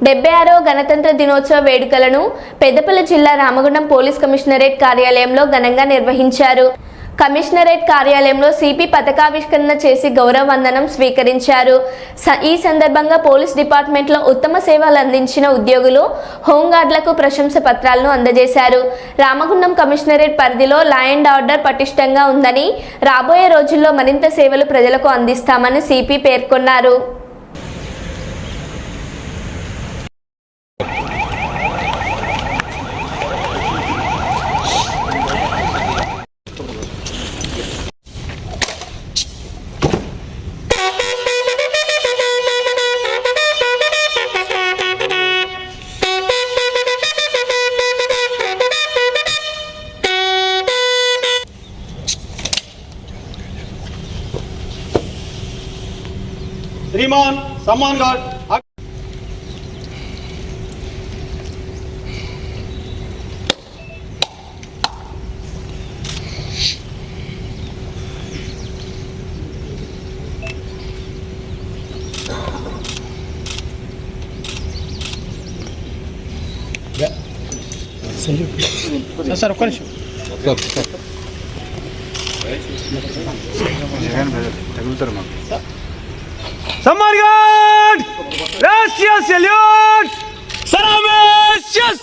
76వ గణతంత్ర దినోత్సవ వేడుకలను పెద్దపల్లి జిల్లా రామగుండం పోలీస్ కమిషనరేట్ కార్యాలయంలో ఘనంగా నిర్వహించారు. కమిషనరేట్ కార్యాలయంలో సిపి పతాకావిష్కరణ చేసి గౌరవ వందనం స్వీకరించారు. ఈ సందర్భంగా పోలీస్ డిపార్ట్మెంట్లో ఉత్తమ సేవలు అందించిన ఉద్యోగులు, హోంగార్డులకు ప్రశంస పత్రాలను అందజేశారు. రామగుండం కమిషనరేట్ పరిధిలో లా అండ్ ఆర్డర్ పటిష్టంగా ఉందని, రాబోయే రోజుల్లో మరింత సేవలు ప్రజలకు అందిస్తామని సిపి పేర్కొన్నారు. श्रीमान सम्मान गार्ड सर सम्मान गार्ड राष्ट्रीय सैल्यूट सलामेशियस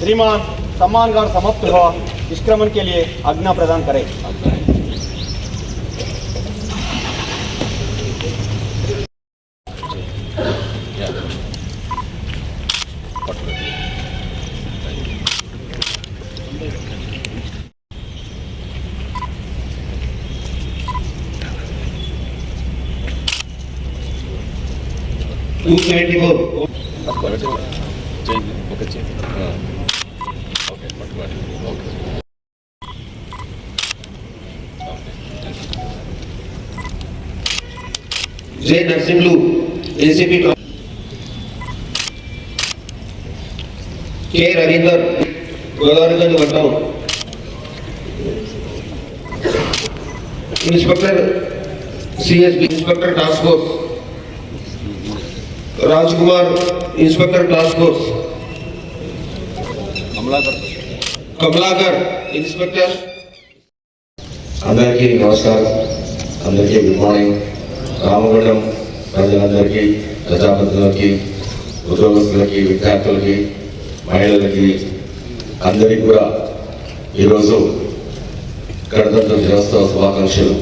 श्रीमान सम्मान गार्ड समाप्त हुआ, निष्क्रमण के लिए आज्ञा प्रदान करें। J. Narsimlu, ACP K. Ravinder, Godavarganj Town, Inspector CSB, Inspector Task Force, Rajkumar, Inspector Task Force, Kamlakar, Inspector. Andarki namaskar, andarki good morning. Ramagundam ప్రజలందరికీ, ప్రజాప్రతినిధులకి, ఉద్యోగస్తులకి, విద్యార్థులకి, మహిళలకి అందరికీ కూడా ఈరోజు గణతంత్ర దినోత్సవ శుభాకాంక్షలు.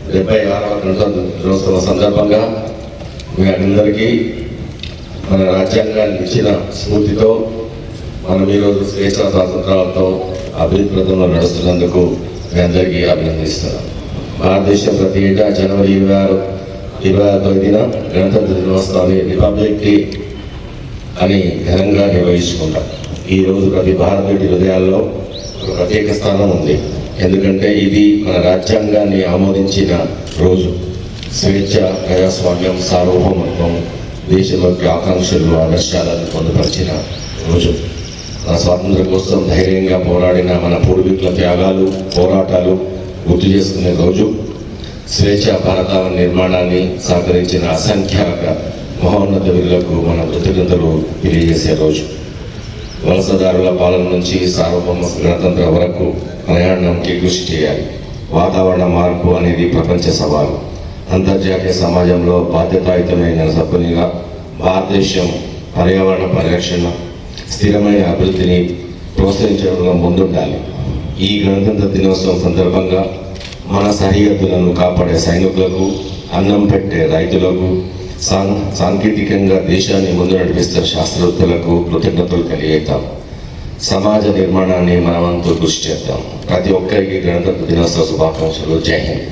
76వ గణతంత్ర దినోత్సవ సందర్భంగా మీ అందరికీ మన రాజ్యాంగాన్ని ఇచ్చిన స్ఫూర్తితో మనం ఈరోజు స్వేచ్ఛ స్వాతంత్రాలతో అభివృద్ధి పథంలో నడుస్తున్నందుకు మీ అందరికీ అభినందిస్తున్నాం. భారతదేశం ప్రతి ఏటా జనవరి 26వ తేదీన గణతంత్ర దినోత్సవాన్ని రిపబ్లిక్ డే అని ఘనంగా నిర్వహించుకుంటాం. ఈరోజు ప్రతి భారతీయుడి హృదయాల్లో ఒక ప్రత్యేక స్థానం ఉంది. ఎందుకంటే ఇది మన రాజ్యాంగాన్ని ఆమోదించిన రోజు. స్వేచ్ఛ, ప్రజాస్వామ్యం, సార్వభౌమత్వం, దేశంలోకి ఆకాంక్షలు, ఆదర్శాలను పొందుపరిచిన రోజు. మన స్వాతంత్రం కోసం ధైర్యంగా పోరాడిన మన పూర్వీకుల త్యాగాలు, పోరాటాలు గుర్తు చేసుకునే రోజు. స్వేచ్ఛ భారత నిర్మాణాన్ని సహకరించిన అసంఖ్యాక మహోన్నత వీరులకు మన కృతజ్ఞతలు తెలియజేసే రోజు. వలసదారుల పాలన నుంచి సార్వభౌమ గణతంత్ర వరకు ప్రయాణంకి కృషి చేయాలి. వాతావరణ మార్పు అనేది ప్రపంచ సవాలు. అంతర్జాతీయ సమాజంలో బాధ్యతాయుతమైన సభ్యునిగా భారతదేశం పర్యావరణ పరిరక్షణ, స్థిరమైన అభివృద్ధిని ప్రోత్సహించడంలో ముందుండాలి. ఈ గణతంత్ర దినోత్సవం సందర్భంగా మన సరిహద్దులను కాపాడే సైనికులకు, అన్నం పెట్టే రైతులకు, సాంకేతికంగా దేశాన్ని ముందు నడిపిస్తున్న శాస్త్రవేత్తలకు కృతజ్ఞతలు తెలియజేద్దాం. సమాజ నిర్మాణాన్ని మనమంతా కృషి చేద్దాం. ప్రతి ఒక్కరికి గణతంత్ర దినోత్సవ శుభాకాంక్షలు. జై హింద్.